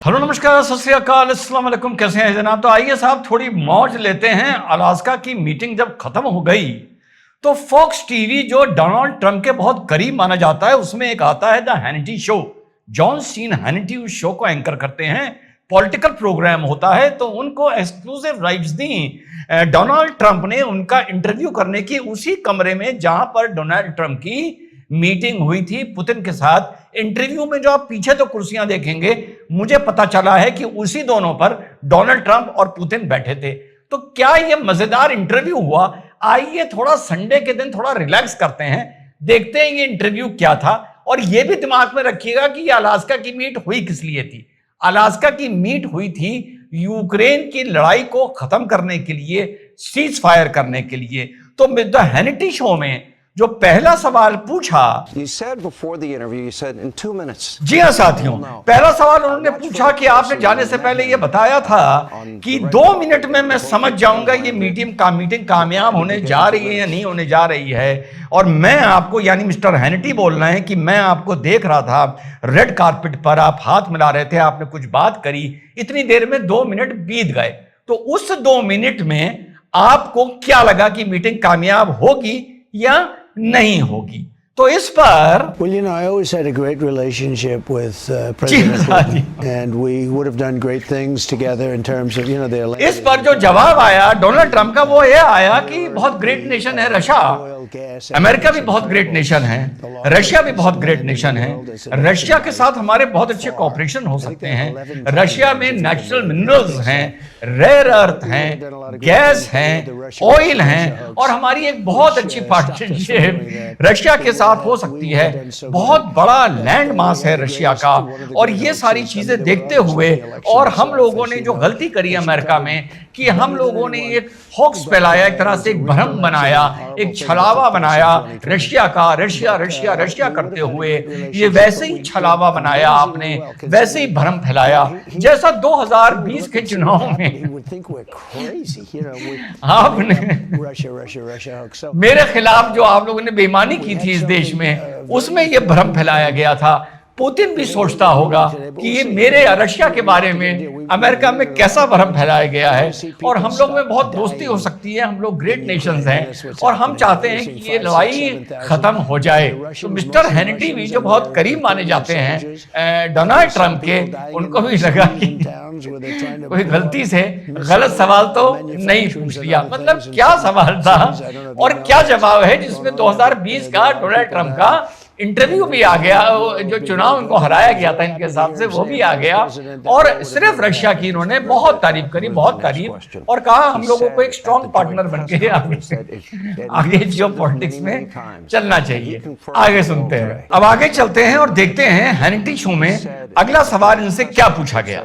Hello नमस्कार सत श्री अकाल अस्सलाम वालेकुम। कैसे हैं जनाब? तो आइए साहब थोड़ी मौज लेते हैं। अलास्का की मीटिंग जब खत्म हो गई तो फॉक्स टीवी जो डोनाल्ड ट्रंप के बहुत करीब माना जाता है उसमें एक आता है the Hannity show. John Sean Hannity उस शो को एंकर करते हैं। पॉलिटिकल प्रोग्राम होता है तो उनको एक्सक्लूसिव राइट्स दी डोनाल्ड ट्रंप ने उनका इंटरव्यू करने की उसी कमरे में जहां पर डोनाल्ड ट्रंप की मीटिंग हुई थी पुतिन के साथ। इंटरव्यू में जो आप पीछे तो कुर्सियां देखेंगे मुझे पता चला है कि उसी दोनों पर डोनाल्ड ट्रंप और पुतिन बैठे थे। तो क्या ये मजेदार इंटरव्यू हुआ? आइए थोड़ा संडे के दिन थोड़ा रिलैक्स करते हैं, देखते हैं ये इंटरव्यू क्या था। और ये भी दिमाग में रखिएगा कि ये अलास्का की मीट हुई किस लिए थी। अलास्का की मीट हुई थी यूक्रेन की लड़ाई को खत्म करने के लिए, सीज फायर करने के लिए। तो द हैनिटी शो में जो पहला सवाल पूछा, जी हाँ साथियों, पहला सवाल उन्होंने पूछा कि आपने जाने से पहले ये बताया था कि 2 मिनट में मैं समझ जाऊंगा ये मीटिंग कामयाब होने जा रही है या नहीं होने जा रही है। और मैं आपको, यानी मिस्टर हैनिटी बोल रहे हैं कि मैं आपको देख रहा था रेड कारपेट पर, आप हाथ मिला रहे थे, आपने कुछ बात करी, इतनी देर में 2 मिनट बीत गए। तो उस 2 मिनट में आपको क्या लगा कि मीटिंग कामयाब होगी या नहीं होगी? तो इस पर Well, you know, I always had a great relationship with President Putin, and we would have done great things together in terms of, you know, the इस पर जो जवाब आया डोनाल्ड ट्रंप का वो ये आया कि बहुत ग्रेट नेशन है रशिया, अमेरिका भी बहुत ग्रेट नेशन है, रशिया भी बहुत ग्रेट नेशन है, रशिया के साथ हमारे बहुत अच्छे कॉपरेशन हो सकते हैं। रशिया में नेचुरल मिनरल्स हैं, रेयर अर्थ हैं, गैस हैं, ऑयल हैं, और हमारी एक बहुत अच्छी पार्टनरशिप रशिया के साथ हो सकती है। बहुत बड़ा लैंड मास है रशिया का। और ये सारी चीजें देखते हुए, और हम लोगों ने जो गलती करी अमेरिका में कि हम लोगों ने एक हॉक्स फैलाया, एक तरह से एक भ्रम बनाया, एक छलावा बनाया रशिया का, रशिया रशिया रशिया करते हुए ये वैसे ही छलावा बनाया आपने, वैसे ही भ्रम फैलाया जैसा 2020 के चुनाव में आपने मेरे खिलाफ जो आप लोगों ने बेईमानी की थी इस देश में, उसमें ये भ्रम फैलाया गया था। पुतिन भी सोचता होगा कि ये मेरे रशिया के बारे में अमेरिका में कैसा भ्रम फैलाया गया है, और हम लोग में बहुत दोस्ती हो सकती है, हम लोग ग्रेट नेशंस हैं और हम चाहते हैं कि ये लड़ाई खत्म हो जाए। तो मिस्टर हैनिटी भी जो बहुत करीब माने जाते हैं डोनाल्ड ट्रंप के, उनको भी लगा कि कोई गलती से गलत सवाल तो नहीं पूछ लिया। मतलब क्या सवाल था और क्या जवाब है जिसमें 2020 का डोनाल्ड ट्रंप का इंटरव्यू भी आ गया, जो चुनाव उनको हराया गया था इनके हिसाब से वो भी आ गया, और सिर्फ रशिया की इन्होंने बहुत तारीफ करी, बहुत तारीफ, और कहा हम लोगों को एक स्ट्रॉन्ग पार्टनर बनके आगे जियोपॉलिटिक्स में चलना चाहिए। आगे सुनते हैं, अब आगे चलते हैं और देखते हैं हैनिटी शो में अगला सवाल इनसे क्या पूछा गया।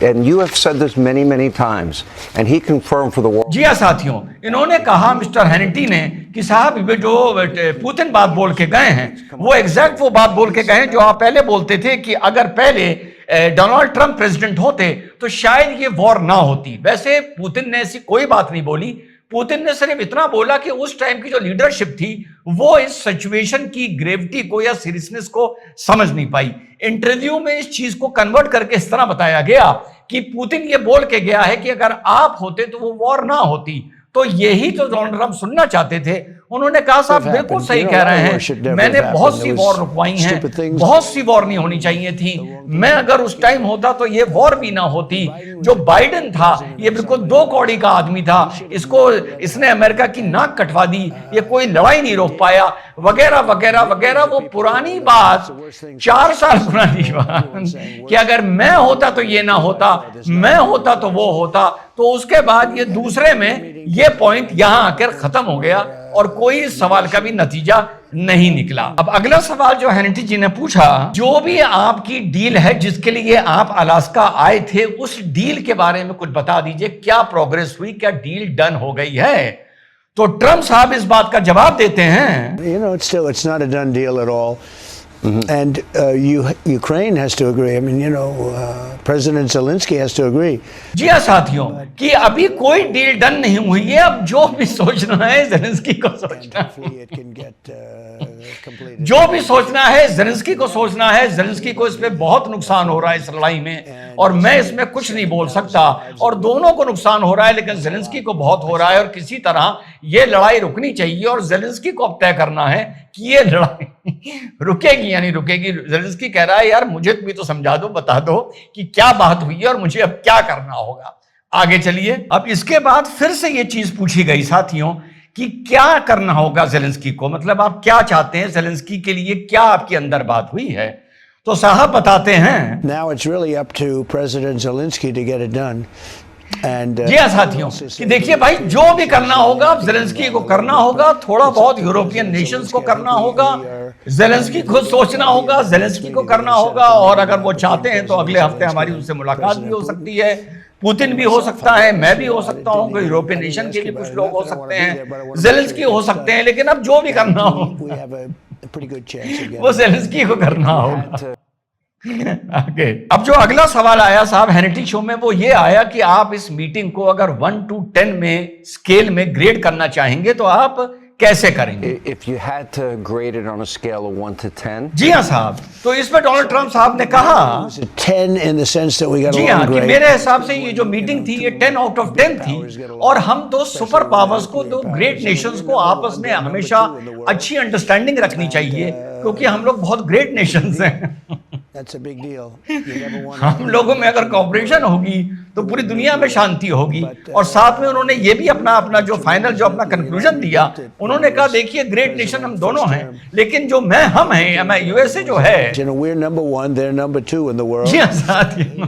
And you have said this many, many times, and he confirmed for the world. जी हाँ साथियों, इन्होंने कहा मिस्टर हैनिटी ने कि साहब जो पुतिन बात बोल के गए हैं वो एग्जैक्ट वो बात बोल के गए हैं जो आप पहले बोलते थे कि अगर पहले डोनाल्ड ट्रंप प्रेसिडेंट होते तो शायद ये वॉर ना होती। वैसे पुतिन ने ऐसी कोई बात नहीं बोली। पुतिन ने सिर्फ इतना बोला कि उस टाइम की जो लीडरशिप थी वो इस सिचुएशन की ग्रेविटी को या सीरियसनेस को समझ नहीं पाई। इंटरव्यू में इस चीज को कन्वर्ट करके इस तरह बताया गया कि पुतिन ये बोल के गया है कि अगर आप होते तो वो वॉर ना होती। तो यही तो डोनाल्ड ट्रंप सुनना चाहते थे। उन्होंने कहा साहब बिल्कुल सही कह रहे हैं, मैंने बहुत सी वॉर रुकवाई हैं, बहुत सी वॉर नहीं होनी चाहिए थी। मैं अगर उस टाइम होता तो ये वॉर भी ना होती। जो बाइडेन था ये बिल्कुल 2 कौड़ी का आदमी था, इसने अमेरिका की नाक कटवा दी, ये कोई लड़ाई नहीं रोक पाया, वगैरह वगैरह वगैरह। वो पुरानी बात, 4 साल पुरानी बात कि अगर मैं होता तो ये ना होता, मैं होता तो वो होता। तो उसके बाद ये दूसरे में ये पॉइंट यहां आकर खत्म हो गया और कोई सवाल का भी नतीजा नहीं निकला। अब अगला सवाल जो हैनिटी जी ने पूछा, जो भी आपकी डील है जिसके लिए आप अलास्का आए थे, उस डील के बारे में कुछ बता दीजिए, क्या प्रोग्रेस हुई, क्या डील डन हो गई है? तो ट्रंप साहब इस बात का जवाब देते हैं, You know, it's not a done deal at all. And Ukraine has to agree. I mean, you know, President Zelensky has to agree. जी हाँ साथियों, कि अभी कोई डील डन नहीं हुई है। अब जो भी सोचना है जेलेंस्की को सोचना। जो भी सोचना है ज़ेलेंस्की को सोचना है। ज़ेलेंस्की को इसमें बहुत नुकसान हो रहा है इस लड़ाई में, और मैं इसमें कुछ नहीं बोल सकता, और दोनों को नुकसान हो रहा है, लेकिन ज़ेलेंस्की को बहुत हो रहा है, और किसी तरह ये लड़ाई रुकनी चाहिए, और ज़ेलेंस्की को अब तय करना है कि ये लड़ाई रुकेगी या नहीं रुकेगी। ज़ेलेंस्की कह रहा है यार मुझे भी तो समझा दो, बता दो कि क्या बात हुई है और मुझे अब क्या करना होगा। आगे चलिए। अब इसके बाद फिर से ये चीज पूछी गई साथियों कि क्या करना होगा ज़ेलेंस्की को, मतलब आप क्या चाहते हैं ज़ेलेंस्की के लिए, क्या आपके अंदर बात हुई है। तो साहब बताते हैं। Now it's really up to President Zelensky to get it done. And जी हाँ साथियों, कि देखिए भाई जो भी करना होगा ज़ेलेंस्की को करना होगा, थोड़ा बहुत यूरोपियन नेशंस को करना होगा, ज़ेलेंस्की खुद सोचना होगा, ज़ेलेंस्की को करना होगा, और अगर वो चाहते हैं तो अगले हफ्ते हमारी उनसे मुलाकात भी हो सकती है। पुतिन भी हो सकता है, मैं भी हो सकता हूँ, यूरोपियन नेशन के भी कुछ लोग हो सकते हैं, ज़ेलेंस्की हो सकते हैं, लेकिन अब जो भी करना हो वो ज़ेलेंस्की को करना होगा। आगे अब जो अगला सवाल आया साहब हैनिटी शो में, वो ये आया कि आप इस मीटिंग को अगर 1 to 10 में स्केल में ग्रेड करना चाहेंगे तो आप कैसे करेंगे। If you had to grade it on a scale of 1 to 10. जी हाँ साहब, तो इसमें डोनाल्ड ट्रंप साहब ने कहा 10 in the sense that we got ji along हाँ कि great. मेरे हिसाब से ये जो मीटिंग थी ये 10 out of 10 थी, और हम दो सुपर पावर्स को, दो ग्रेट नेशंस को आपस में हमेशा अच्छी अंडरस्टैंडिंग रखनी चाहिए, क्योंकि हम लोग बहुत ग्रेट नेशंस हैं। That's a big deal. You never want हम लोगों में अगर कॉपरेशन होगी तो पूरी दुनिया में शांति होगी। और साथ में उन्होंने ये भी अपना जो फाइनल जो अपना कंक्लूजन दिया, उन्होंने कहा देखिए ग्रेट नेशन हम दोनों हैं, लेकिन जो मैं यूएसए जो है, we're number 1, they're number 2 in the world. जी हाँ साथियों,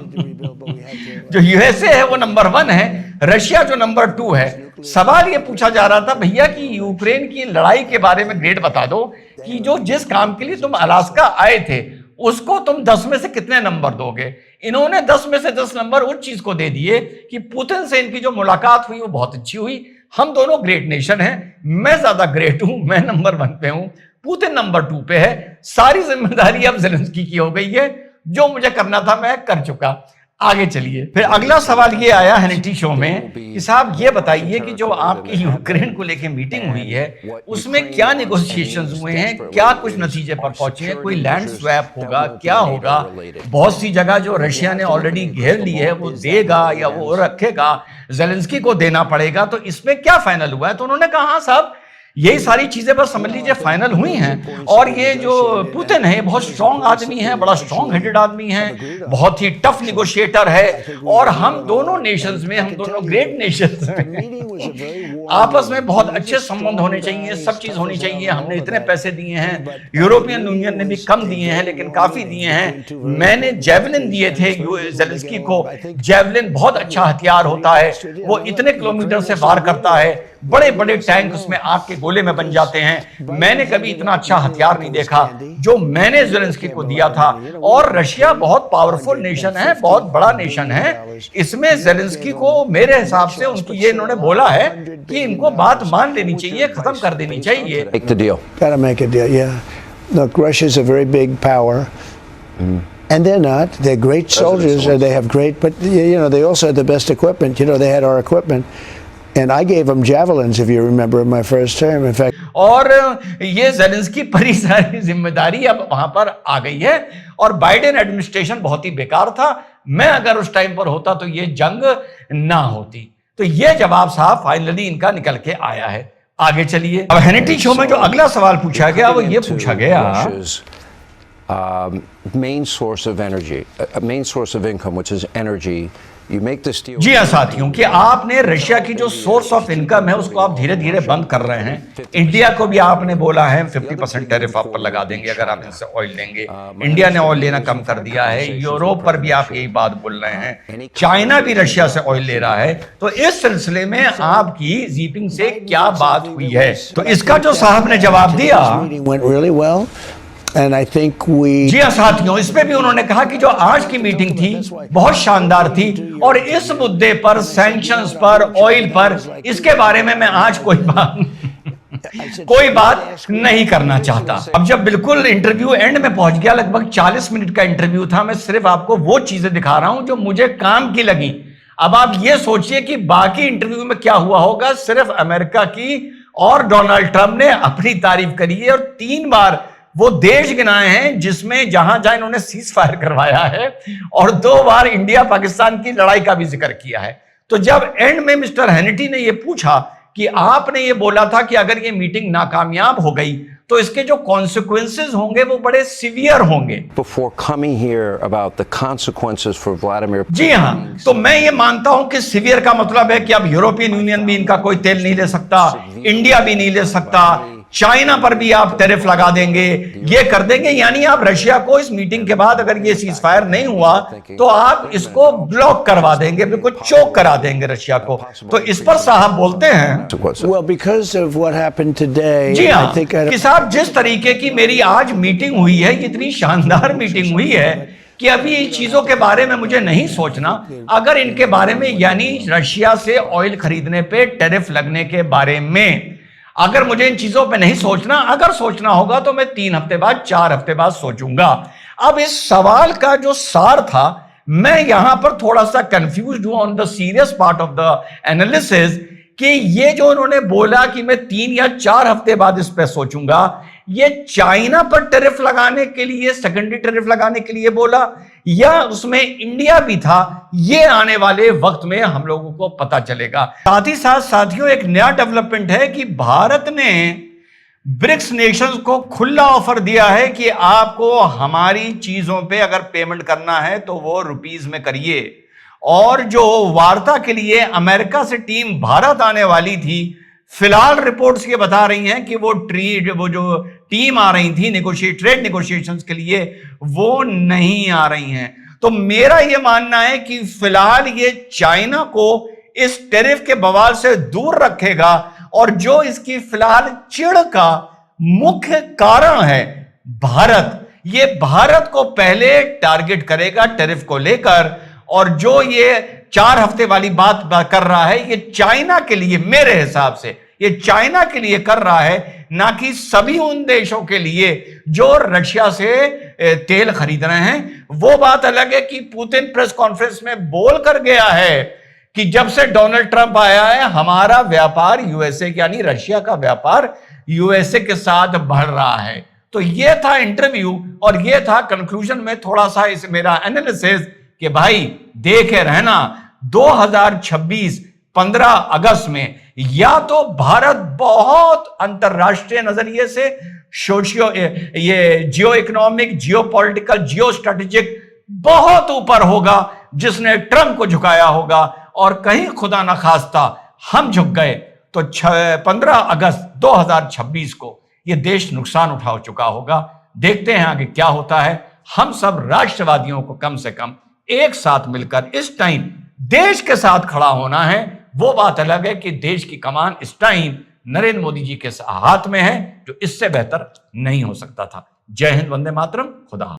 जो यूएसए है वो नंबर 1 है, रशिया जो नंबर 2 है। सवाल ये पूछा जा रहा था भैया कि यूक्रेन की लड़ाई के बारे में ग्रेड बता दो, कि जो जिस काम के लिए तुम अलास्का आए थे उसको तुम 10 में से कितने नंबर दोगे। इन्होंने 10 में से 10 नंबर उस चीज को दे दिए कि पुतिन से इनकी जो मुलाकात हुई वो बहुत अच्छी हुई, हम दोनों ग्रेट नेशन हैं, मैं ज्यादा ग्रेट हूं, मैं नंबर 1 पे हूं, पुतिन नंबर 2 पे है, सारी जिम्मेदारी अब ज़ेलेंस्की की हो गई है, जो मुझे करना था मैं कर चुका। आगे चलिए। फिर अगला सवाल ये आया हैनिटी शो में कि साहब ये बताइए कि जो आपकी यूक्रेन को लेके मीटिंग हुई है उसमें क्या नेगोशिएशंस हुए हैं, क्या कुछ नतीजे पर पहुंचे हैं, कोई लैंड स्वैप होगा, क्या होगा। बहुत सी जगह जो रशिया ने ऑलरेडी घेर ली है वो देगा या वो रखेगा, ज़ेलेंस्की को देना पड़ेगा, तो इसमें क्या फाइनल हुआ है। तो उन्होंने कहा साहब यही सारी चीजें बस समझ लीजिए फाइनल हुई हैं, और ये जो पुतिन है बहुत स्ट्रांग आदमी है, बड़ा स्ट्रांग हेडेड आदमी है, बहुत ही टफ निगोशिएटर है, और हम दोनों नेशंस में, हम दोनों ग्रेट नेशंस में आपस में बहुत अच्छे संबंध होने चाहिए, सब चीज होनी चाहिए। हमने इतने पैसे दिए हैं, यूरोपियन यूनियन ने भी कम दिए हैं लेकिन काफी दिए हैं। मैंने जेवलिन दिए थे ज़ेलेंस्की को, जेवलिन बहुत अच्छा हथियार होता है, वो इतने किलोमीटर से वार करता है, बड़े बड़े टैंक उसमें आग के गोले में बन जाते हैं। मैंने कभी इतना अच्छा हथियार नहीं देखा जो मैंने ज़ेलेंस्की को दिया था। और रशिया बहुत पावरफुल नेशन है, बहुत बड़ा नेशन है, इसमें ज़ेलेंस्की को मेरे हिसाब से उनकी ये इन्होंने बोला है कि इनको बात मान लेनी चाहिए, खत्म कर देनी चाहिए। Make the deal. Gotta make a deal, yeah. Look, Russia's a very big power. And they're not. They're great soldiers, and they have great, but you know, they also had the best equipment. You know, they had our equipment. And I gave them javelins, if you remember, in my first term. In fact, और ये Zelensky पर ही सारी जिम्मेदारी अब वहां पर आ गई है, और बाइडेन एडमिनिस्ट्रेशन बहुत ही बेकार था। मैं अगर उस टाइम पर होता तो ये जंग ना होती। तो ये जवाब साहब फाइनली इनका निकल के आया है। आगे चलिए। अब हैनिटी शो में जो अगला सवाल पूछा गया वो ये पूछा गया, main source of energy, a main source of income, which is energy. You make this deal. जी हाँ साथियों, कि आपने रशिया की जो सोर्स ऑफ इनकम है उसको आप धीरे धीरे बंद कर रहे हैं। इंडिया को भी आपने बोला है 50% टैरिफ आप पर लगा देंगे अगर आप इनसे ऑयल लेंगे। इंडिया ने ऑयल लेना कम कर दिया है। यूरोप पर भी आप यही बात बोल रहे हैं। चाइना भी रशिया से ऑयल ले रहा है। तो इस सिलसिले में आपकी जीपिंग से क्या बात हुई है, तो इसका जो साहब ने जवाब दिया, meeting went really well. And I think we जी हाँ साथियों, इसमें भी उन्होंने कहा कि जो आज की मीटिंग थी बहुत शानदार थी, और इस मुद्दे पर, सैंक्शंस पर, ऑयल पर, इसके बारे में मैं आज कोई बात नहीं करना चाहता। अब जब बिल्कुल इंटरव्यू एंड में पहुंच गया, लगभग 40 मिनट का इंटरव्यू था, मैं सिर्फ आपको वो चीजें दिखा रहा हूं जो मुझे काम की लगी। अब आप ये सोचिए कि बाकी इंटरव्यू में क्या हुआ होगा, सिर्फ अमेरिका की और डोनाल्ड ट्रंप ने अपनी तारीफ करी है और 3 बार वो देश गिनाए हैं जिसमें जहां जहां इन्होंने सीज फायर करवाया है, और 2 बार इंडिया पाकिस्तान की लड़ाई का भी जिक्र किया है। तो जब एंड में मिस्टर हैनिटी ने ये पूछा कि आपने ये बोला था कि अगर ये मीटिंग नाकामयाब हो गई तो इसके जो कॉन्सिक्वेंसेस होंगे वो बड़े सीवियर होंगे। Before coming here about the consequences for Vladimir Putin. जी हाँ, तो मैं ये मानता हूं कि सीवियर का मतलब है कि अब यूरोपियन यूनियन भी इनका कोई तेल नहीं ले सकता, इंडिया भी नहीं ले सकता, चाइना पर भी आप टैरिफ लगा देंगे, ये कर देंगे। यानी आप रशिया को इस मीटिंग के बाद अगर ये सीज फायर नहीं हुआ तो आप इसको ब्लॉक करवा देंगे, बिल्कुल चोक करा देंगे रशिया को। तो इस पर साहब बोलते हैं, Well, because of what happened today, ji I हाँ, think कि साहब जिस तरीके की मेरी आज मीटिंग हुई है, इतनी शानदार मीटिंग हुई है कि अभी इन चीजों के बारे में मुझे नहीं सोचना। अगर इनके बारे में, यानी रशिया से ऑयल खरीदने पे टैरिफ लगने के बारे में, अगर मुझे इन चीजों पे नहीं सोचना, अगर सोचना होगा तो मैं 3 हफ्ते बाद, 4 हफ्ते बाद सोचूंगा। अब इस सवाल का जो सार था, मैं यहां पर थोड़ा सा कंफ्यूज्ड हूं on the serious part of the analysis, कि ये जो उन्होंने बोला कि मैं 3 या 4 हफ्ते बाद इस पे सोचूंगा, ये चाइना पर टैरिफ लगाने के लिए, सेकेंडरी टैरिफ लगाने के लिए बोला, या उसमें इंडिया भी था, ये आने वाले वक्त में हम लोगों को पता चलेगा। साथ ही साथ साथियों, एक नया डेवलपमेंट है कि भारत ने ब्रिक्स नेशंस को खुला ऑफर दिया है कि आपको हमारी चीजों पे अगर पेमेंट करना है तो वो रुपीस में करिए। और जो वार्ता के लिए अमेरिका से टीम भारत आने वाली थी, फिलहाल रिपोर्ट्स ये बता रही हैं कि वो जो टीम आ रही थी ट्रेड नेगोशिएशंस के लिए, वो नहीं आ रही हैं। तो मेरा ये मानना है कि फिलहाल ये चाइना को इस टैरिफ के बवाल से दूर रखेगा, और जो इसकी फिलहाल चिढ़ का मुख्य कारण है भारत, ये भारत को पहले टारगेट करेगा टैरिफ को लेकर, और जो ये 4 हफ्ते वाली बात कर रहा है, ये चाइना के लिए, मेरे हिसाब से ये चाइना के लिए कर रहा है, ना कि सभी उन देशों के लिए जो रशिया से तेल खरीद रहे हैं। वो बात अलग है कि पुतिन प्रेस कॉन्फ्रेंस में बोल कर गया है कि जब से डोनाल्ड ट्रंप आया है, हमारा व्यापार यूएसए, यानी रशिया का व्यापार यूएसए के साथ बढ़ रहा है। तो ये था इंटरव्यू, और ये था कंक्लूजन में थोड़ा सा इस मेरा एनालिसिस कि भाई देखे रहना 2026 15 अगस्त में या तो भारत बहुत अंतरराष्ट्रीय नजरिए से जियो इकोनॉमिक, जियो पॉलिटिकल, जियो स्ट्रेटेजिक बहुत ऊपर होगा, जिसने ट्रंप को झुकाया होगा, और कहीं खुदा ना खास्ता हम झुक गए तो 15 अगस्त 2026 को यह देश नुकसान उठा चुका होगा। देखते हैं आगे क्या होता है। हम सब राष्ट्रवादियों को कम से कम एक साथ मिलकर इस टाइम देश के साथ खड़ा होना है। वो बात अलग है कि देश की कमान इस टाइम नरेंद्र मोदी जी के हाथ में है, जो इससे बेहतर नहीं हो सकता था। जय हिंद, वंदे मातरम, खुदा।